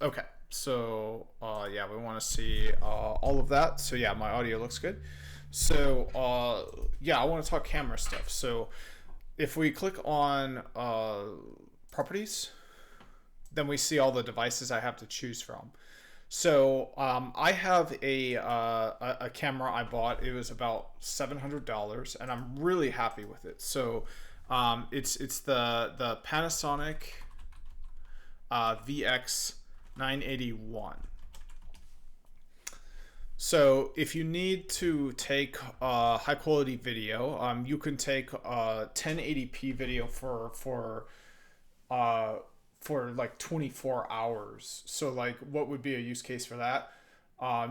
Okay, so yeah, we want to see all of that. So yeah, my audio looks good. So yeah, I want to talk camera stuff. So if we click on properties, then we see all the devices I have to choose from. So I have a camera I bought. It was about $700, and I'm really happy with it. So it's the Panasonic VX 981. So if you need to take high quality video, you can take 1080p video uh, for like 24 hours. So like, what would be a use case for that?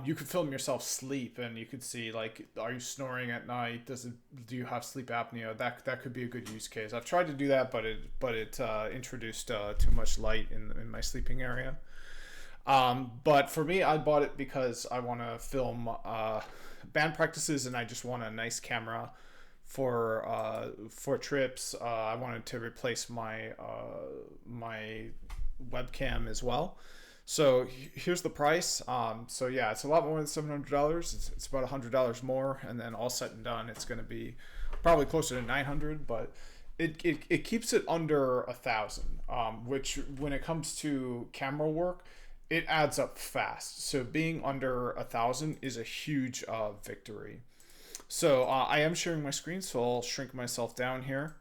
You could film yourself sleep, and you could see like, are you snoring at night? Do you have sleep apnea? That could be a good use case. I've tried to do that, but it introduced too much light in my sleeping area. But for me, I bought it because I want to film band practices, and I just want a nice camera for trips. I wanted to replace my webcam as well. So here's the price. So yeah, it's a lot more than $700. It's about $100 more, and then all said and done, it's going to be probably closer to 900. But it keeps it under 1,000, which when it comes to camera work, it adds up fast. So being under 1,000 is a huge victory. So I am sharing my screen, so I'll shrink myself down here,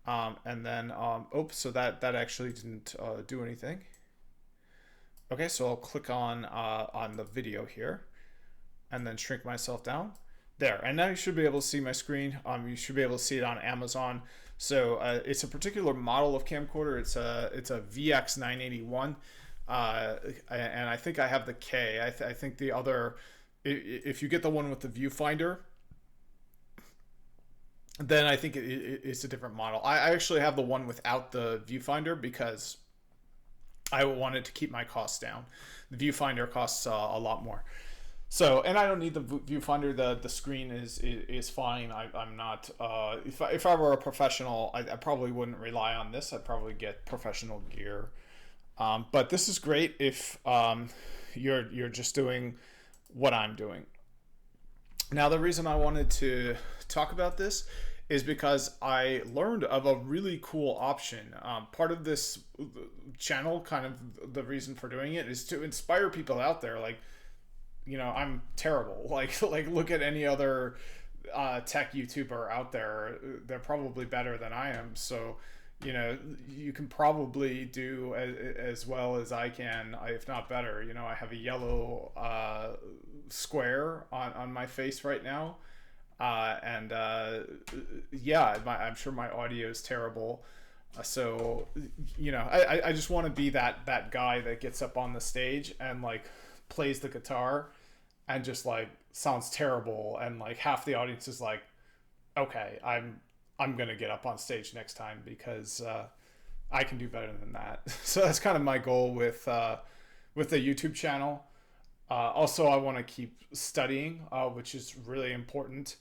and then oops, so that actually didn't do anything. Okay, so I'll click on the video here, and then shrink myself down. There, and now you should be able to see my screen. You should be able to see it on Amazon. So it's a particular model of camcorder. It's a VX 981, and I think I have the K. I think the other, if you get the one with the viewfinder, then I think it's a different model. I actually have the one without the viewfinder because I wanted to keep my costs down. The viewfinder costs a lot more. So, and I don't need the viewfinder. The screen is fine. I'm not. If I were a professional, I probably wouldn't rely on this. I'd probably get professional gear. But this is great if you're just doing what I'm doing. Now, the reason I wanted to talk about this is because I learned of a really cool option. Part of this channel, kind of the reason for doing it, is to inspire people out there. Like, I'm terrible. Like look at any other tech YouTuber out there. They're probably better than I am. So, you can probably do as well as I can, if not better. I have a yellow square on my face right now. And yeah, I'm sure my audio is terrible. So, I just want to be that guy that gets up on the stage and like plays the guitar and just like sounds terrible, and like half the audience is like, okay, I'm gonna get up on stage next time because I can do better than that. So that's kind of my goal with the YouTube channel. Also, I want to keep studying, which is really important.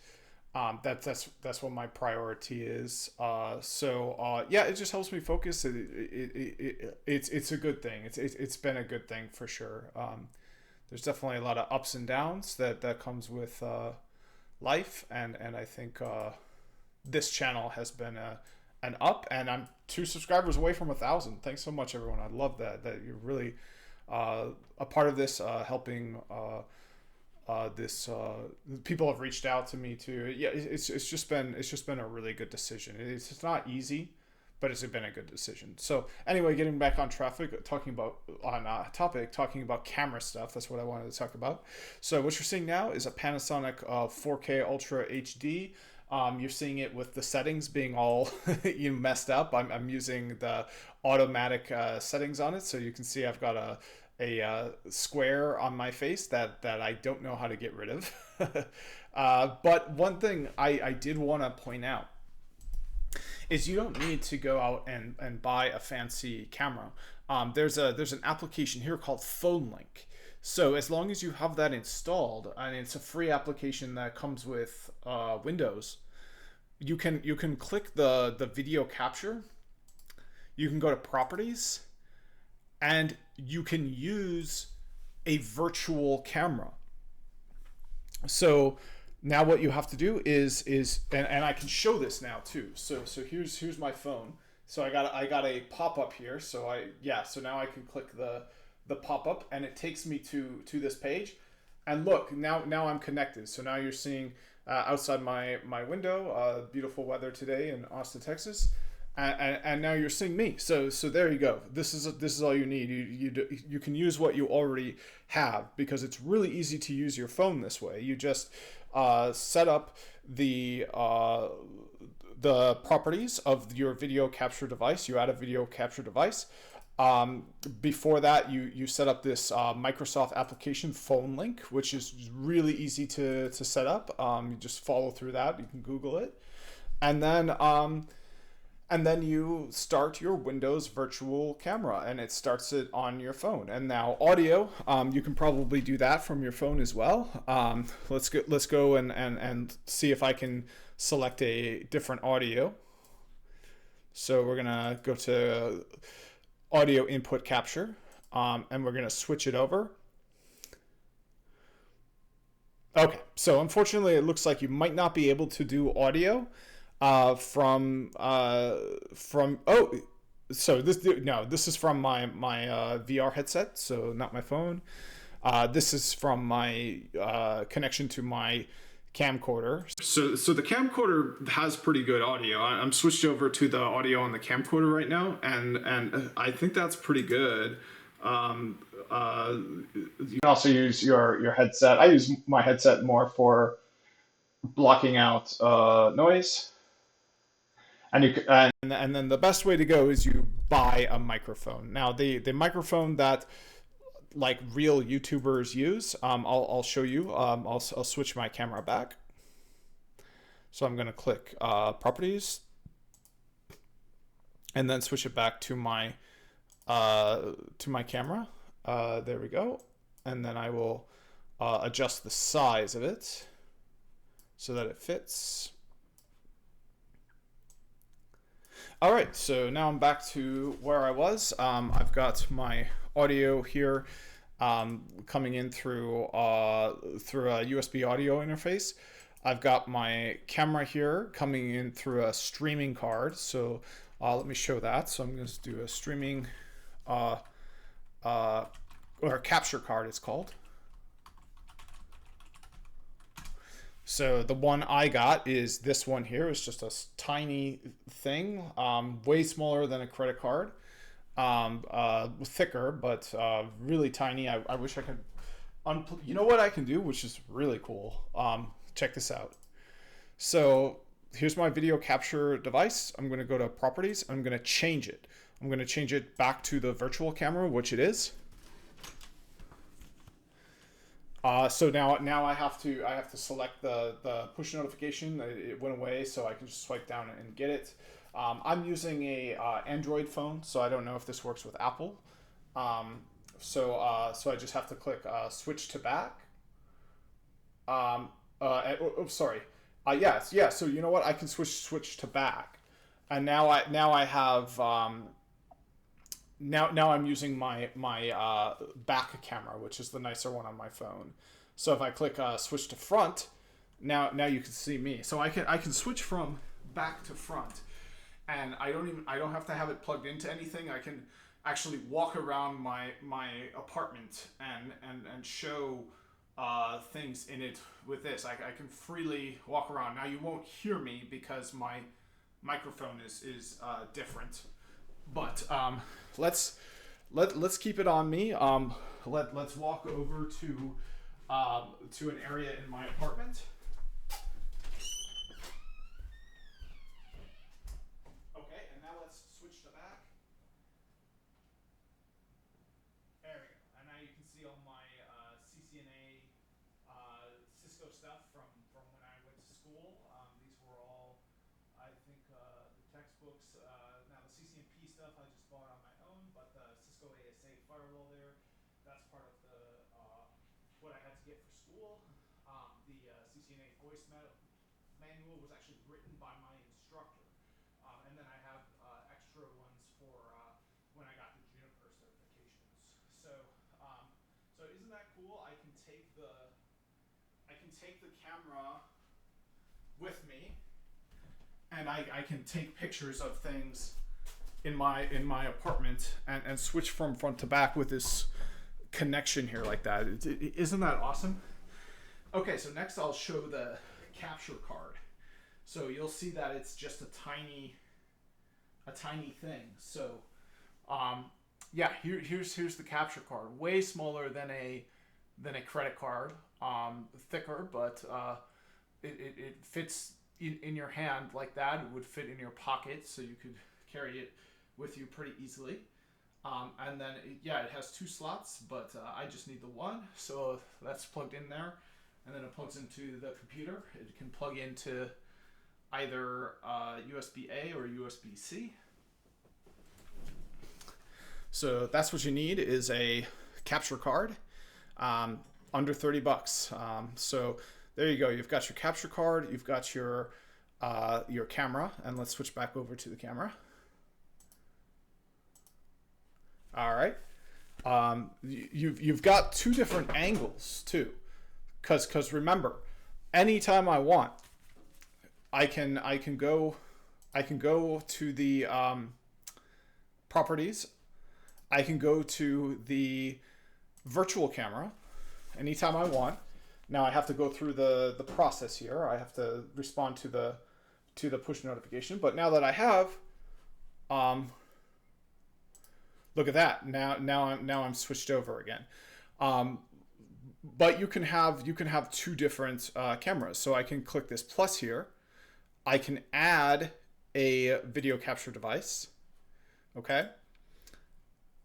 That's what my priority is. Yeah, it just helps me focus. It's a good thing. It's been a good thing for sure. There's definitely a lot of ups and downs that comes with life, and I think this channel has been an up, and I'm 2 subscribers away from 1,000. Thanks so much, everyone. I love that you're really a part of this, helping this. People have reached out to me too. Yeah, it's just been a really good decision. It's not easy, but it's been a good decision. So anyway, getting back on talking about camera stuff. That's what I wanted to talk about. So what you're seeing now is a Panasonic 4K Ultra HD. You're seeing it with the settings being all messed up. I'm using the automatic settings on it, so you can see I've got a square on my face that I don't know how to get rid of. But one thing I did want to point out is you don't need to go out and buy a fancy camera. There's an application here called PhoneLink. So as long as you have that installed, and it's a free application that comes with Windows, you can click the video capture. You can go to properties, and you can use a virtual camera. So now what you have to do is and I can show this now too. So here's my phone. So I got a pop up here. So so now I can click the pop up and it takes me to this page. And look, now I'm connected. So now you're seeing outside my window, beautiful weather today in Austin, Texas. And now you're seeing me. So there you go. This is all you need. You can use what you already have because it's really easy to use your phone this way. You just set up the properties of your video capture device. You add a video capture device. Before that, you set up this Microsoft application phone link, which is really easy to set up. You just follow through that. You can Google it, and then you start your Windows virtual camera, and it starts it on your phone. And now audio, you can probably do that from your phone as well. Let's go and see if I can select a different audio. So we're gonna go to audio input capture, and we're gonna switch it over. Okay, so unfortunately, it looks like you might not be able to do audio from oh, so this is from my VR headset, so not my phone. This is from my connection to my camcorder. So the camcorder has pretty good audio. I'm switched over to the audio on the camcorder right now, and I think that's pretty good. You can also use your headset. I use my headset more for blocking out noise. And then the best way to go is you buy a microphone. Now the microphone that like real YouTubers use, I'll show you. I'll switch my camera back. So I'm gonna click properties, and then switch it back to my camera. There we go. And then I will adjust the size of it so that it fits. All right, so now I'm back to where I was. I've got my audio here coming in through a USB audio interface. I've got my camera here coming in through a streaming card. So let me show that. So I'm going to do a streaming or a capture card, it's called. So the one I got is this one here. It's just a tiny thing, way smaller than a credit card, thicker, but really tiny. I wish I could, you know what I can do, which is really cool. Check this out. So here's my video capture device. I'm going to go to properties. I'm going to change it. I'm going to change it back to the virtual camera, which it is. So now I have to select the push notification. It went away, so I can just swipe down and get it. I'm using a Android phone, so I don't know if this works with Apple. So I just have to click switch to back. Sorry. Yeah. So you know what? I can switch to back, and now I have. Now I'm using my back camera, which is the nicer one on my phone. So if I click switch to front, now you can see me. So I can switch from back to front, and I don't have to have it plugged into anything. I can actually walk around my apartment and show things in it with this. I can freely walk around. Now you won't hear me because my microphone is different. But let's keep it on me. Let's walk over to an area in my apartment. Okay, and now let's switch to back. There we go. And now you can see all my CCNA Cisco stuff from when I went to school. These were all, I think, the textbooks. Now the CCNP stuff I just bought on my own, but the Cisco ASA firewall there, that's part of the what I had to get for school. The CCNA voice manual was actually written by my instructor, and then I have extra ones for when I got the Juniper certification. take the camera with me, and I can take pictures of things in my apartment and switch from front to back with this connection here like that. Isn't that awesome? Okay, so next I'll show the capture card. So you'll see that it's just a tiny thing. So yeah, here's the capture card. Way smaller than a credit card. Thicker, but it fits in your hand like that. It would fit in your pocket, so you could carry it with you pretty easily. And then it has 2 slots, but I just need the one, so that's plugged in there, and then it plugs into the computer. It can plug into either USB-A or USB-C. So that's what you need, is a capture card, under $30. So there you go. You've got your capture card. You've got your camera, and let's switch back over to the camera. All right. You've got 2 different angles too, because remember, anytime I want, I can go to the properties. I can go to the virtual camera anytime I want. Now I have to go through the process here. I have to respond to the push notification. But now that I have, look at that. Now I'm switched over again. But you can have 2 different cameras. So I can click this plus here. I can add a video capture device. Okay.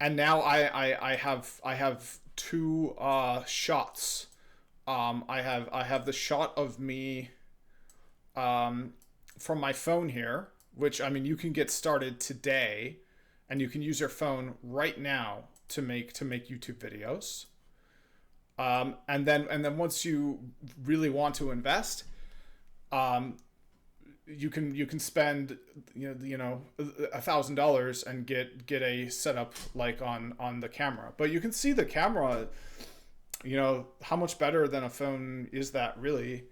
And now I have 2 shots. I have the shot of me from my phone here, which, I mean, you can get started today, and you can use your phone right now to make YouTube videos. And then once you really want to invest, you can spend $1,000 and get a setup like on the camera. But you can see the camera, how much better than a phone is that really?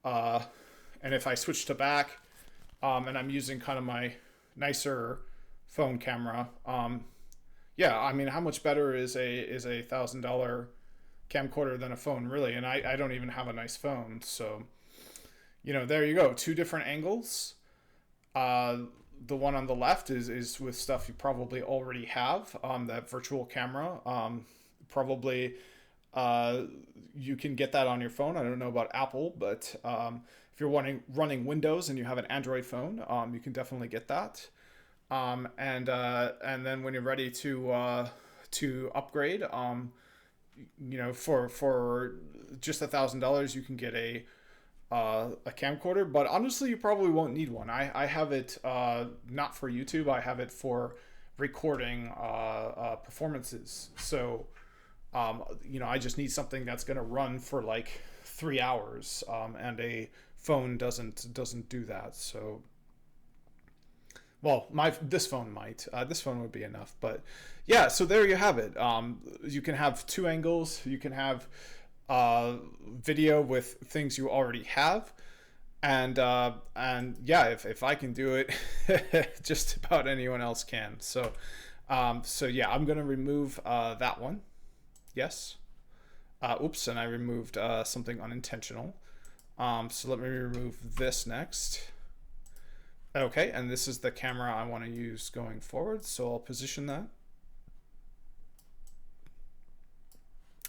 And if I switch to back, and I'm using kind of my nicer phone camera, I mean, how much better is a $1,000 camcorder than a phone really? And I don't even have a nice phone, so. There you go. 2 different angles. The one on the left is with stuff you probably already have. That virtual camera. Probably you can get that on your phone. I don't know about Apple, but if you're running Windows and you have an Android phone, you can definitely get that. And then when you're ready to upgrade, for just $1,000, you can get a camcorder, but honestly you probably won't need one. I have it not for YouTube. I have it for recording performances, so I just need something that's gonna run for like 3 hours, and a phone doesn't do that. So well, this phone might. This phone would be enough, but yeah, so there you have it. You can have 2 angles. You can have video with things you already have, and yeah, if I can do it, just about anyone else can. So yeah, I'm gonna remove that one. Yes. Oops, and I removed something unintentional. So let me remove this next. Okay, and this is the camera I want to use going forward, so I'll position that.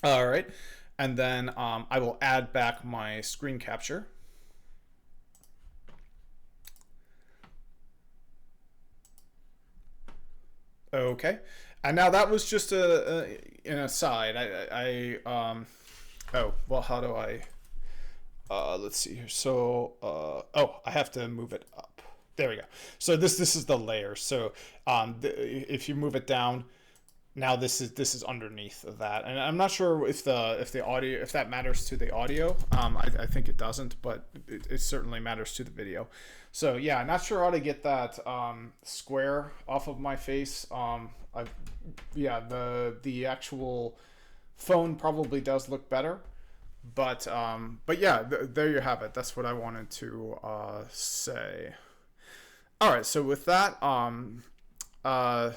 All right. And then I will add back my screen capture. Okay, and now that was just an aside. Oh, well, how do I? Let's see here. So, I have to move it up. There we go. So this is the layer. So if you move it down, now this is underneath of that, and I'm not sure if the audio, if that matters to the audio. I think it doesn't, but it certainly matters to the video. So yeah, not sure how to get that square off of my face. Yeah, the actual phone probably does look better, But yeah, there you have it. That's what I wanted to say. All right, so with that, uh,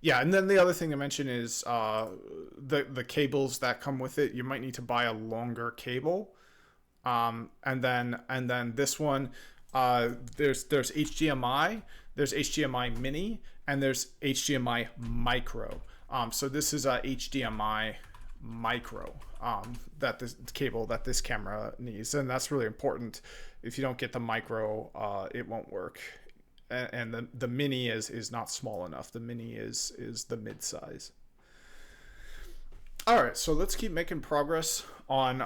yeah, and then the other thing to mention is the cables that come with it. You might need to buy a longer cable, and then this one, there's HDMI, there's HDMI mini, and there's HDMI micro. So this is a HDMI micro, that this cable that this camera needs, and that's really important. If you don't get the micro, it won't work. And the mini is not small enough. The mini is the mid size. All right, so let's keep making progress on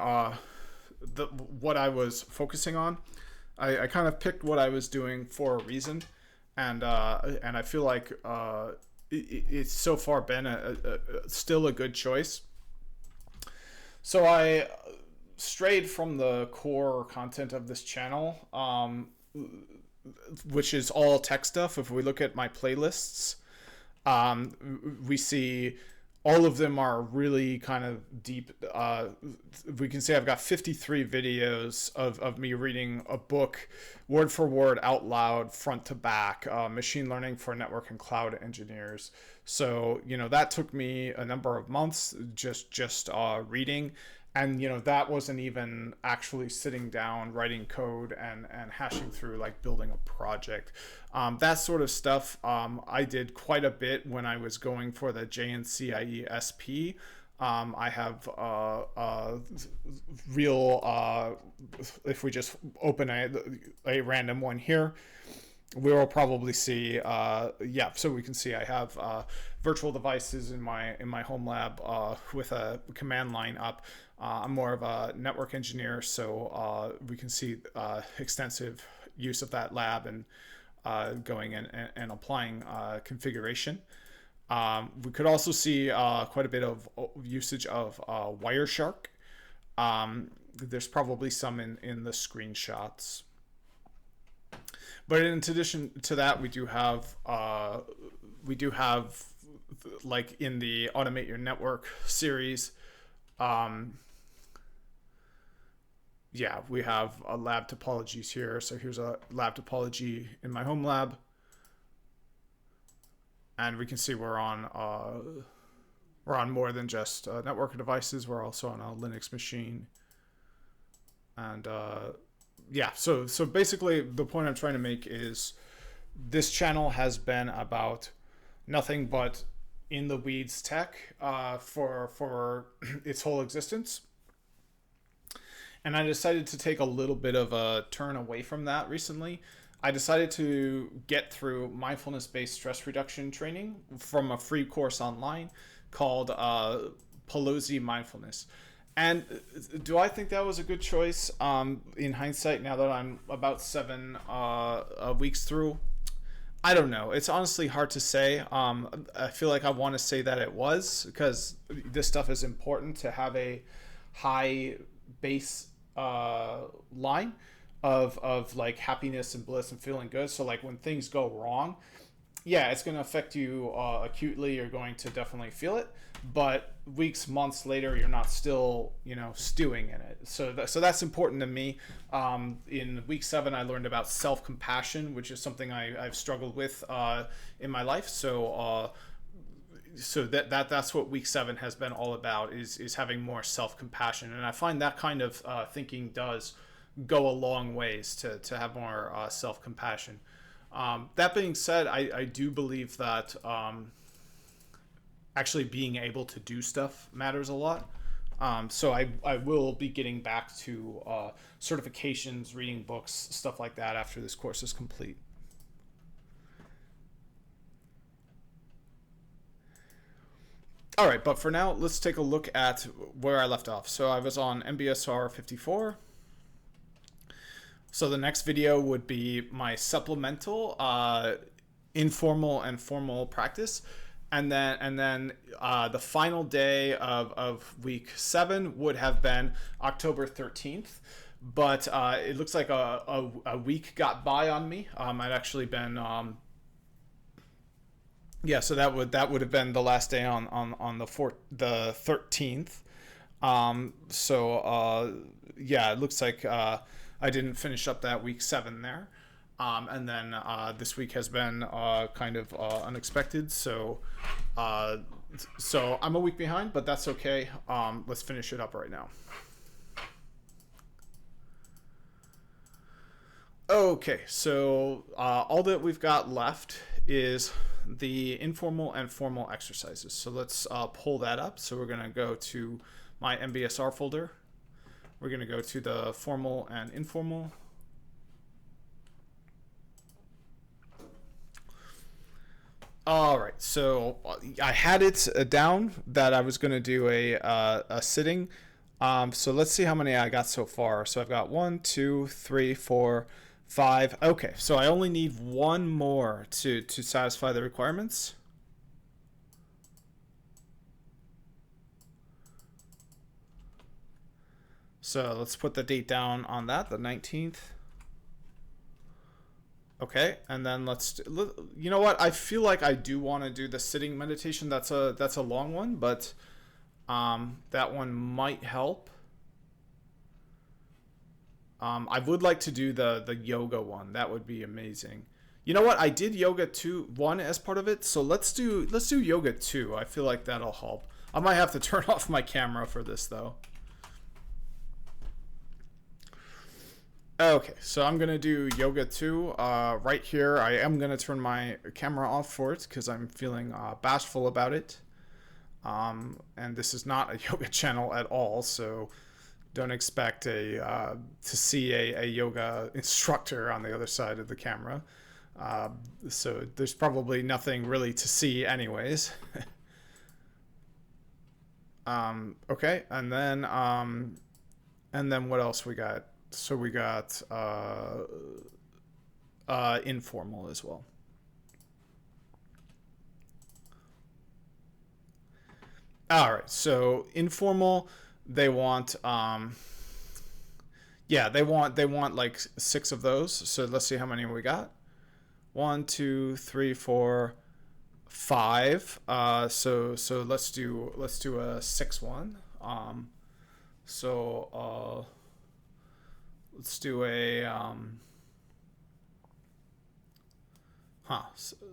what I was focusing on. I kind of picked what I was doing for a reason, and I feel like it's so far been still a good choice. So I strayed from the core content of this channel, which is all tech stuff. If we look at my playlists, we see all of them are really kind of deep. We can see I've got 53 videos of me reading a book word for word out loud, front to back, machine learning for network and cloud engineers. So, that took me a number of months just reading. And, that wasn't even actually sitting down, writing code and hashing through, like, building a project. That sort of stuff I did quite a bit when I was going for the JNCIE SP. I have real, if we just open a random one here, we will probably see, so we can see I have virtual devices in my home lab with a command line up. I'm more of a network engineer, so we can see extensive use of that lab and going in and applying configuration. We could also see quite a bit of usage of Wireshark. There's probably some in the screenshots. But in addition to that, we do have like in the Automate Your Network series, we have lab topologies here. So here's a lab topology in my home lab, and we can see we're on more than just network devices. We're also on a Linux machine, and so basically the point I'm trying to make is this channel has been about nothing but in the weeds tech for its whole existence. And I decided to take a little bit of a turn away from that recently. I decided to get through mindfulness-based stress reduction training from a free course online called Pelosi Mindfulness. And do I think that was a good choice in hindsight, now that I'm about 7 weeks through? I don't know. It's honestly hard to say. I feel like I want to say that it was, because this stuff is important to have a high base line of like happiness and bliss and feeling good. So like when things go wrong, yeah, it's going to affect you acutely. You're going to definitely feel it. But weeks, months later, you're not still, stewing in it. So that's important to me. In week 7, I learned about self-compassion, which is something I've struggled with in my life. So that's what week 7 has been all about, is having more self-compassion. And I find that kind of thinking does go a long ways to have more self-compassion. That being said, I do believe that actually being able to do stuff matters a lot. So I will be getting back to certifications, reading books, stuff like that after this course is complete. All right, but for now, let's take a look at where I left off. So I was on Mbsr 54. So the next video would be my supplemental informal and formal practice. And then the final day of week 7 would have been October 13th. But it looks like a week got by on me. I'd actually been... so that would have been the last day on the 13th. Yeah, it looks like I didn't finish up that week 7 there. And then this week has been kind of unexpected. Uh, so I'm a week behind, but that's okay. Let's finish it up right now. Okay, so all that we've got left is the informal and formal exercises. So let's pull that up. So we're going to go to my Mbsr folder. We're going to go to the formal and informal. All right, so I had it down that I was going to do a sitting. So let's see how many I got so far. So I've got 1, 2, 3, 4, 5. Okay, so I only need one more to satisfy the requirements. So let's put the date down on that, the 19th. Okay, and then you know what? I feel like I do want to do the sitting meditation. That's a long one, but that one might help. I would like to do the yoga one. That would be amazing. You know what? I did yoga 1 as part of it, so let's do yoga 2. I feel like that'll help. I might have to turn off my camera for this though. Okay, so I'm gonna do yoga 2 right here. I am gonna turn my camera off for it because I'm feeling bashful about it. And this is not a yoga channel at all, so don't expect to see a yoga instructor on the other side of the camera. So there's probably nothing really to see anyways. Okay, and then what else we got? So we got informal as well. All right, so informal, they want yeah, they want like 6 of those. So let's see how many we got. 1, 2, 3, 4, 5. So let's do a 6 one. Let's do a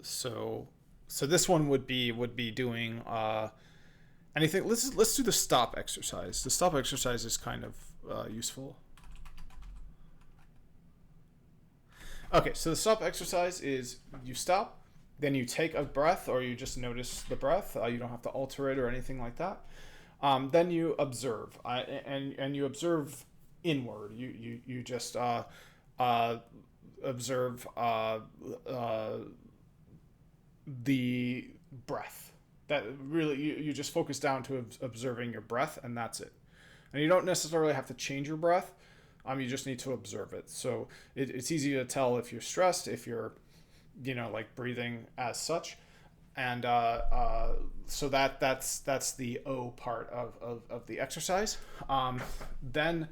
so this one would be doing anything. Let's do the stop exercise. The stop exercise is kind of useful. Okay, so the stop exercise is you stop, then you take a breath, or you just notice the breath. You don't have to alter it or anything like that. Then you observe, and you observe inward. You just observe the breath. That really you just focus down to observing your breath, and that's it. And you don't necessarily have to change your breath. You just need to observe it. So it's easy to tell if you're stressed, if you're, like breathing as such. And so that's the O part of the exercise. Then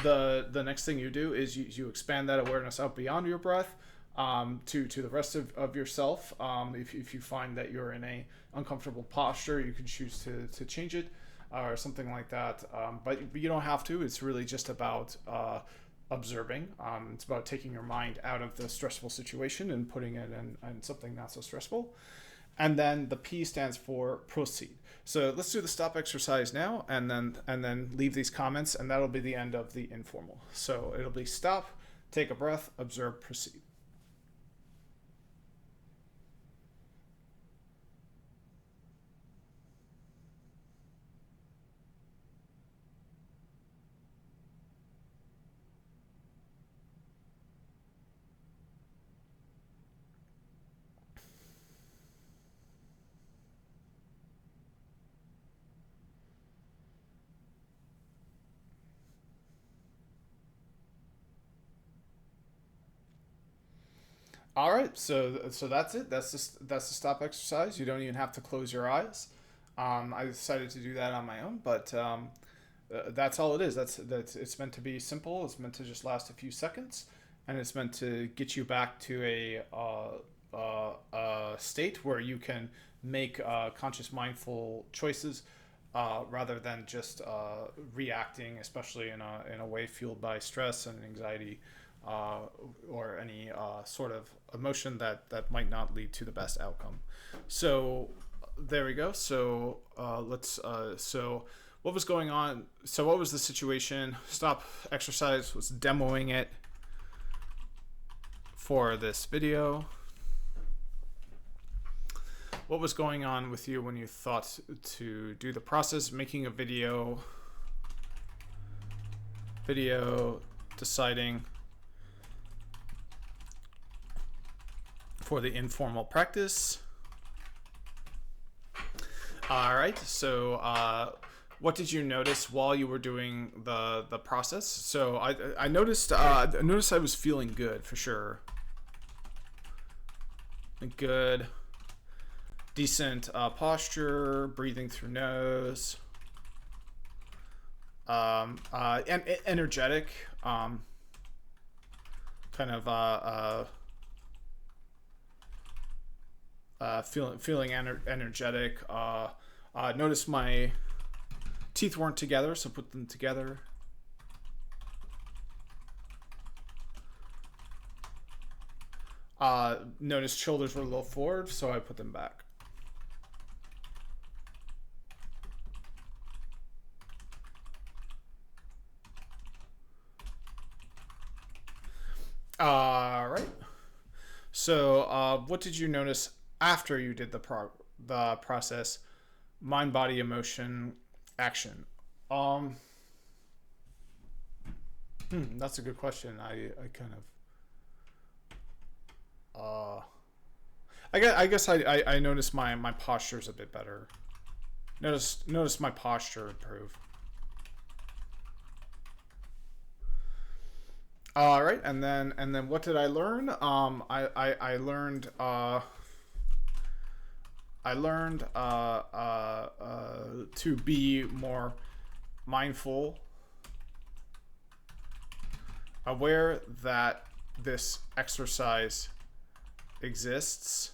the next thing you do is you expand that awareness out beyond your breath to the rest of yourself. If you find that you're in a uncomfortable posture, you can choose to change it or something like that. But you don't have to. It's really just about observing. It's about taking your mind out of the stressful situation and putting it in something not so stressful. And then the P stands for proceed. So let's do the stop exercise now, and then leave these comments, and that'll be the end of the informal. So it'll be stop, take a breath, observe, proceed. All right, so that's it. That's the stop exercise. You don't even have to close your eyes. I decided to do that on my own, but that's all it is. That's it's meant to be simple. It's meant to just last a few seconds, and it's meant to get you back to a state where you can make conscious, mindful choices rather than just reacting, especially in a way fueled by stress and anxiety, uh, or any sort of emotion that might not lead to the best outcome. So there we go. So let's so what was going on? So what was the situation? Stop Exercise was demoing it for this video. What was going on with you when you thought to do the process? Making a video, deciding for the informal practice. All right, so what did you notice while you were doing the process? So I noticed I was feeling good for sure. Good, decent posture, breathing through nose, and energetic, kind of feeling energetic. Notice my teeth weren't together, so put them together. Notice shoulders were a little forward, so I put them back. All right. So, what did you notice after you did the process? Mind, body, emotion, action. That's a good question. I kind of. I guess I noticed my posture's a bit better. Notice my posture improve. All right, and then what did I learn? I learned to be more mindful, aware that this exercise exists,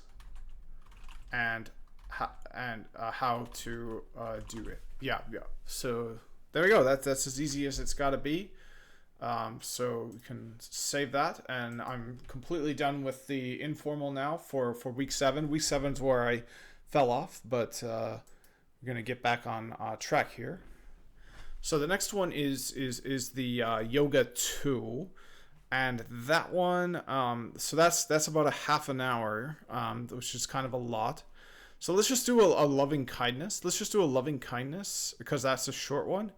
and how to do it. Yeah. So there we go. That's as easy as it's got to be. So we can save that, and I'm completely done with the informal now for week 7. Week 7's where I fell off, but we're gonna get back on track here. So the next one is the yoga 2, and that one, so that's about a half an hour, which is kind of a lot. So let's just do a loving kindness. Let's just do a loving kindness because that's a short one.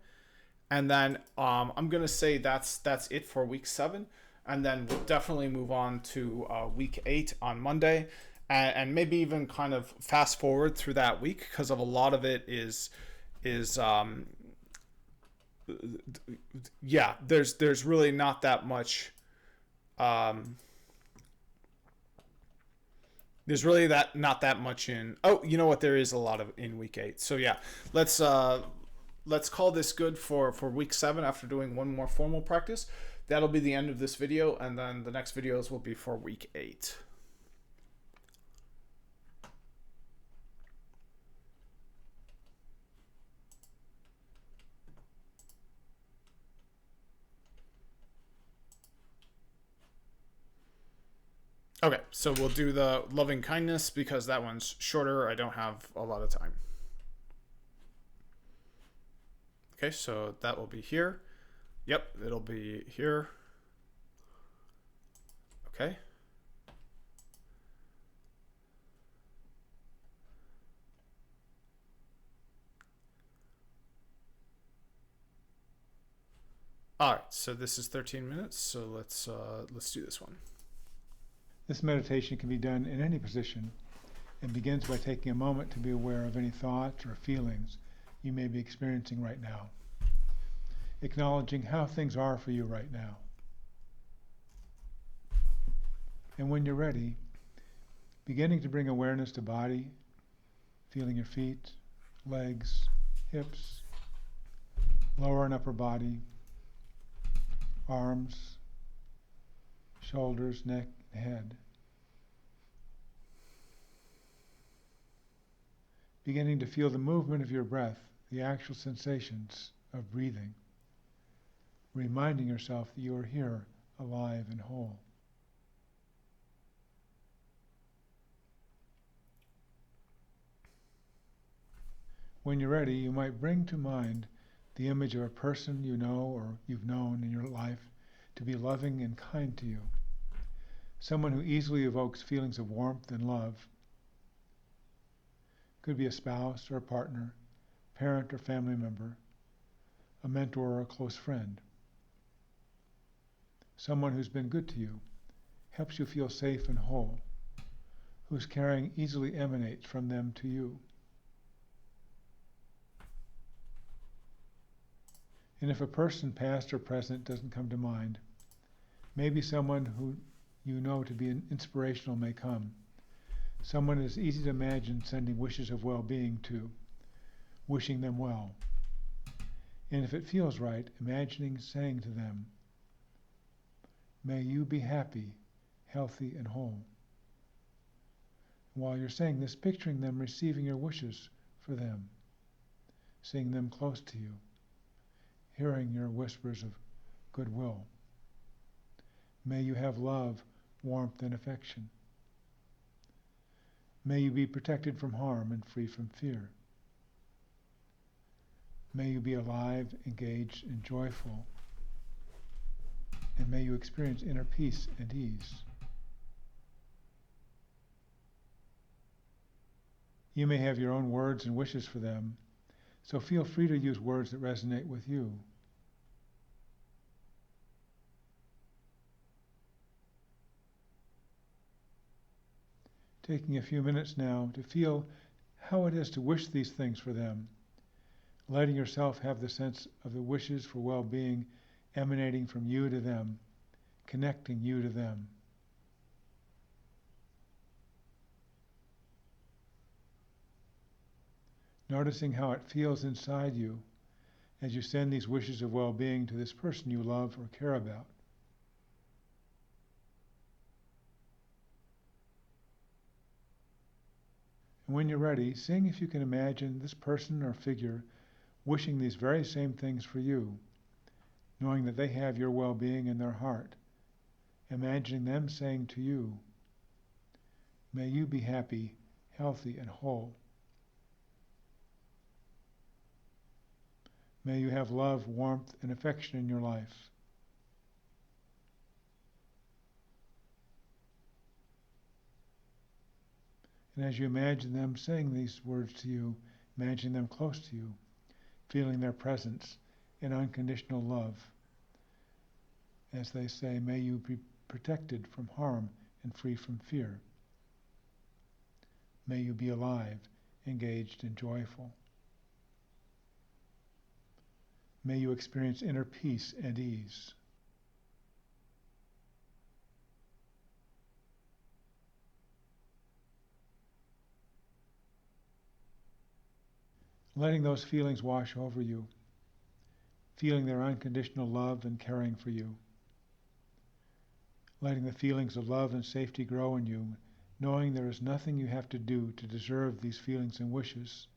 And then I'm gonna say that's it for week 7, and then we'll definitely move on to week 8 on Monday, and maybe even kind of fast forward through that week because of a lot of it is yeah. There's really not that much. There's really not that much in. Oh, you know what? There is a lot of in week 8. So yeah, let's call this good for week 7 after doing one more formal practice. That'll be the end of this video, and then the next videos will be for week 8. Okay, so we'll do the loving kindness because that one's shorter. I don't have a lot of time. Okay, so that will be here. Yep, it'll be here. Okay. All right, so this is 13 minutes, so let's do this one. This meditation can be done in any position and begins by taking a moment to be aware of any thoughts or feelings you may be experiencing right now, acknowledging how things are for you right now. And when you're ready, beginning to bring awareness to body, feeling your feet, legs, hips, lower and upper body, arms, shoulders, neck, head. Beginning to feel the movement of your breath the actual sensations of breathing, reminding yourself that you are here, alive and whole. When you're ready, you might bring to mind the image of a person you know or you've known in your life to be loving and kind to you, someone who easily evokes feelings of warmth and love. Could be a spouse or a partner, parent or family member, a mentor or a close friend. Someone who's been good to you, helps you feel safe and whole, whose caring easily emanates from them to you. And if a person, past or present, doesn't come to mind, maybe someone who you know to be inspirational may come. Someone it is easy to imagine sending wishes of well-being to, wishing them well. And if it feels right, imagining saying to them, "May you be happy, healthy, and whole." While you're saying this, picturing them receiving your wishes for them, seeing them close to you, hearing your whispers of goodwill. May you have love, warmth, and affection. May you be protected from harm and free from fear. May you be alive, engaged, and joyful. And may you experience inner peace and ease. You may have your own words and wishes for them, so feel free to use words that resonate with you. Taking a few minutes now to feel how it is to wish these things for them, letting yourself have the sense of the wishes for well-being emanating from you to them, connecting you to them. Noticing how it feels inside you as you send these wishes of well-being to this person you love or care about. And when you're ready, seeing if you can imagine this person or figure wishing these very same things for you, knowing that they have your well-being in their heart, imagining them saying to you, "May you be happy, healthy, and whole. May you have love, warmth, and affection in your life. And as you imagine them saying these words to you, imagine them close to you, feeling their presence in unconditional love. As they say, may you be protected from harm and free from fear. May you be alive, engaged, and joyful. May you experience inner peace and ease. Letting those feelings wash over you, feeling their unconditional love and caring for you. Letting the feelings of love and safety grow in you, knowing there is nothing you have to do to deserve these feelings and wishes,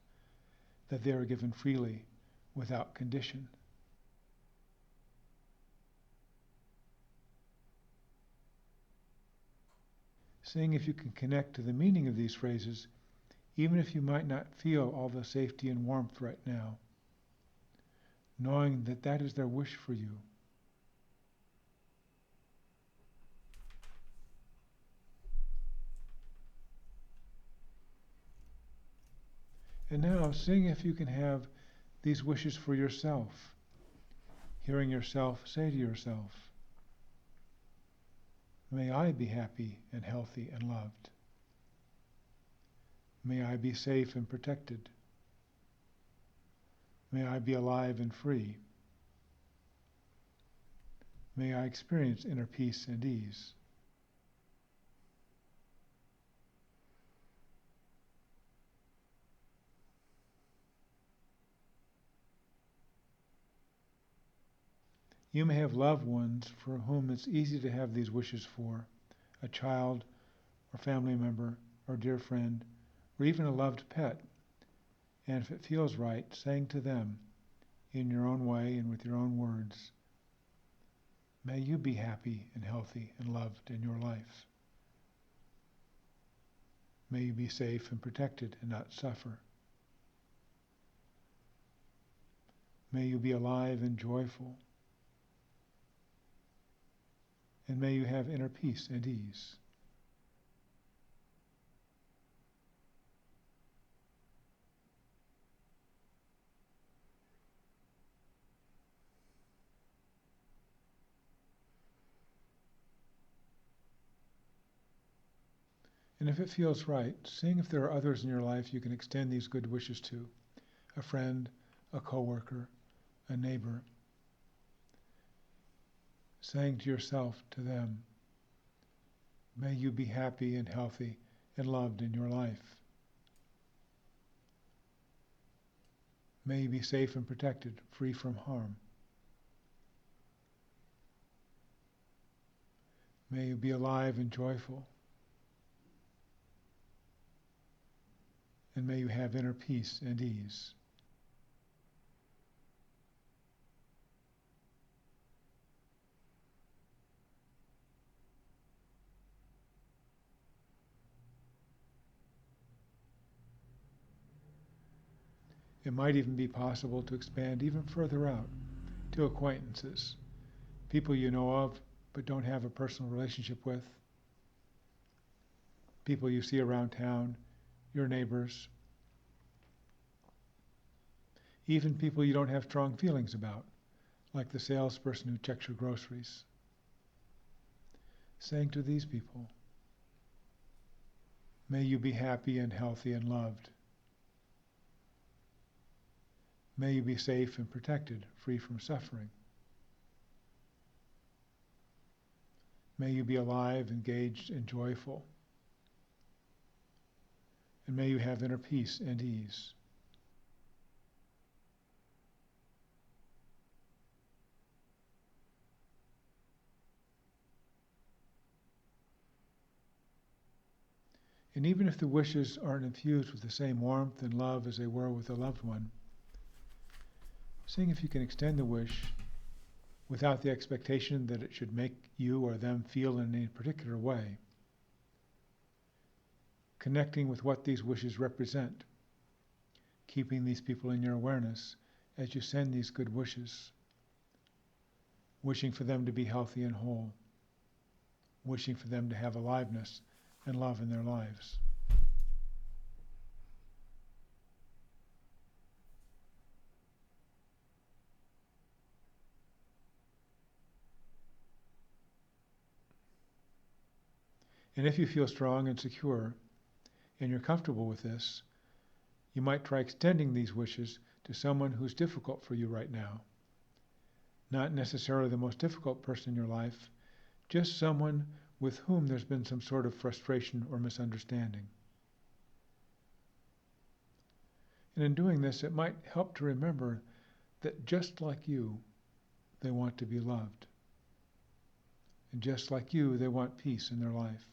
that they are given freely, without condition. Seeing if you can connect to the meaning of these phrases, even if you might not feel all the safety and warmth right now, knowing that that is their wish for you. And now, seeing if you can have these wishes for yourself, hearing yourself say to yourself, "May I be happy and healthy and loved. May I be safe and protected. May I be alive and free. May I experience inner peace and ease." You may have loved ones for whom it's easy to have these wishes for, a child or family member or dear friend, or even a loved pet. And if it feels right, saying to them, in your own way and with your own words, may you be happy and healthy and loved in your life. May you be safe and protected and not suffer. May you be alive and joyful. And may you have inner peace and ease. And if it feels right, seeing if there are others in your life you can extend these good wishes to, a friend, a coworker, a neighbor, saying to yourself, to them, may you be happy and healthy and loved in your life. May you be safe and protected, free from harm. May you be alive and joyful. And may you have inner peace and ease. It might even be possible to expand even further out to acquaintances, people you know of but don't have a personal relationship with, people you see around town, your neighbors, even people you don't have strong feelings about, like the salesperson who checks your groceries. Saying to these people, may you be happy and healthy and loved. May you be safe and protected, free from suffering. May you be alive, engaged, and joyful. And may you have inner peace and ease. And even if the wishes aren't infused with the same warmth and love as they were with a loved one, seeing if you can extend the wish without the expectation that it should make you or them feel in any particular way, connecting with what these wishes represent, keeping these people in your awareness as you send these good wishes, wishing for them to be healthy and whole, wishing for them to have aliveness and love in their lives. And if you feel strong and secure, and you're comfortable with this, you might try extending these wishes to someone who's difficult for you right now. Not necessarily the most difficult person in your life, just someone with whom there's been some sort of frustration or misunderstanding. And in doing this, it might help to remember that just like you, they want to be loved. And just like you, they want peace in their life.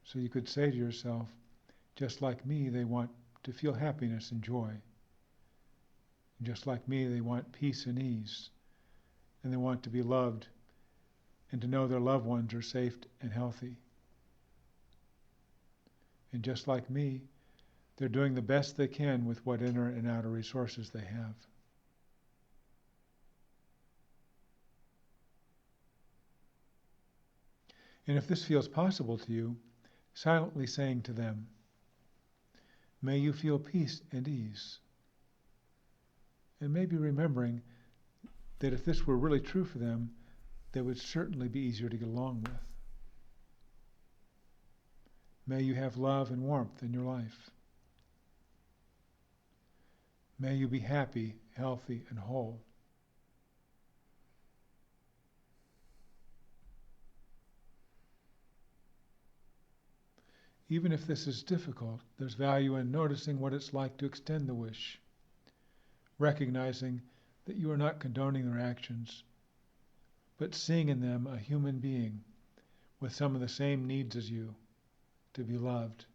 So you could say to yourself, just like me, they want to feel happiness and joy. And just like me, they want peace and ease. And they want to be loved and to know their loved ones are safe and healthy. And just like me, they're doing the best they can with what inner and outer resources they have. And if this feels possible to you, silently saying to them, may you feel peace and ease. And maybe remembering that if this were really true for them, they would certainly be easier to get along with. May you have love and warmth in your life. May you be happy, healthy, and whole. Even if this is difficult, there's value in noticing what it's like to extend the wish, recognizing that you are not condoning their actions, but seeing in them a human being with some of the same needs as you, to be loved,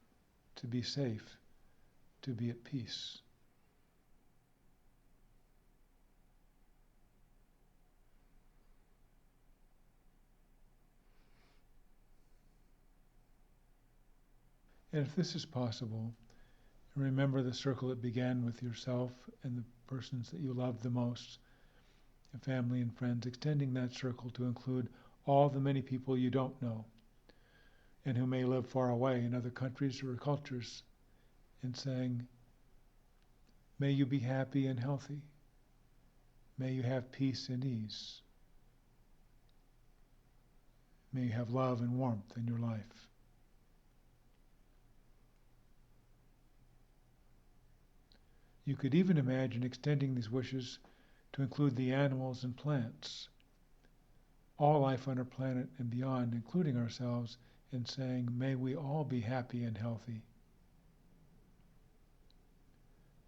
to be safe, to be at peace. And if this is possible, remember the circle that began with yourself and the persons that you love the most, and family and friends, extending that circle to include all the many people you don't know and who may live far away in other countries or cultures, and saying, may you be happy and healthy. May you have peace and ease. May you have love and warmth in your life. You could even imagine extending these wishes to include the animals and plants, all life on our planet and beyond, including ourselves, and saying, may we all be happy and healthy.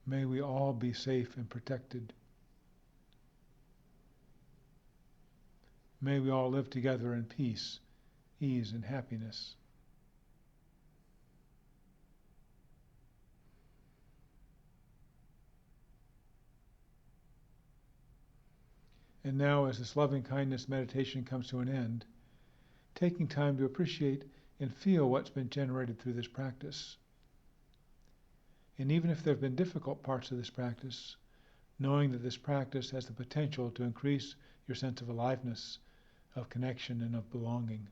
May we all be safe and protected. May we all live together in peace, ease, and happiness. And now, as this loving kindness meditation comes to an end, taking time to appreciate and feel what's been generated through this practice. And even if there have been difficult parts of this practice, knowing that this practice has the potential to increase your sense of aliveness, of connection, and of belonging.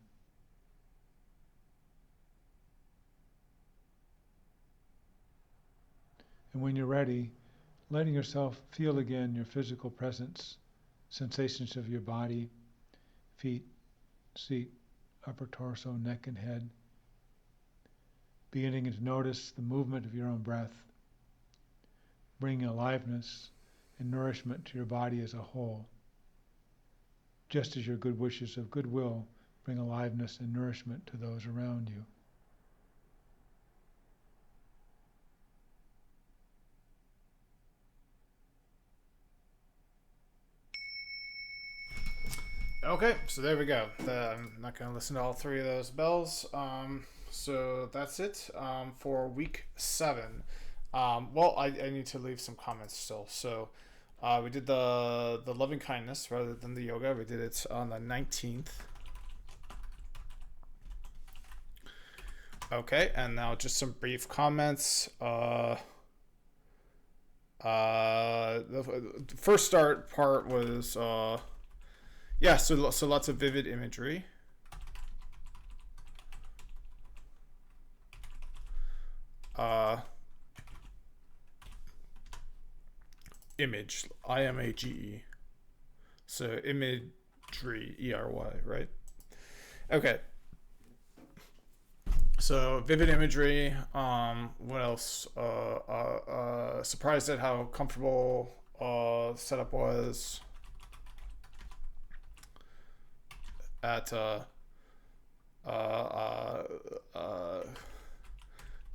And when you're ready, letting yourself feel again your physical presence, sensations of your body, feet, seat, upper torso, neck, and head. Beginning to notice the movement of your own breath, bringing aliveness and nourishment to your body as a whole, just as your good wishes of goodwill bring aliveness and nourishment to those around you. Okay, so there we go. I'm not going to listen to all three of those bells. So that's it for week 7. Well, I need to leave some comments still. So we did the loving kindness rather than the yoga. We did it on the 19th. Okay, and now just some brief comments. The first start part was yeah, so lots of vivid imagery. Image, IMAGE. So imagery, ERY, right? Okay. So vivid imagery. What else? Surprised at how comfortable the setup was. At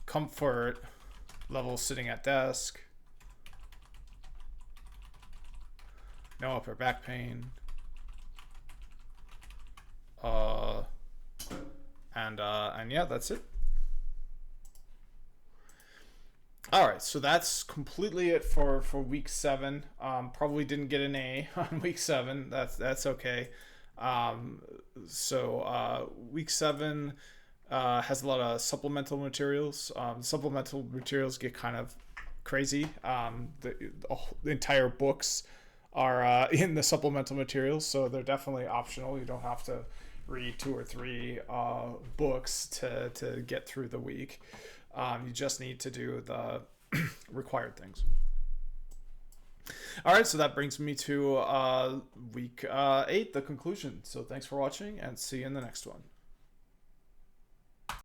comfort level sitting at desk. No upper back pain. And yeah, that's it. All right, so that's completely it for week 7. Probably didn't get an A on week 7. That's okay. So week 7 has a lot of supplemental materials. Supplemental materials get kind of crazy. The entire books are in the supplemental materials, so they're definitely optional. You don't have to read 2 or 3 books to get through the week. You just need to do the required things. All right, so that brings me to week 8, the conclusion. So thanks for watching, and see you in the next one.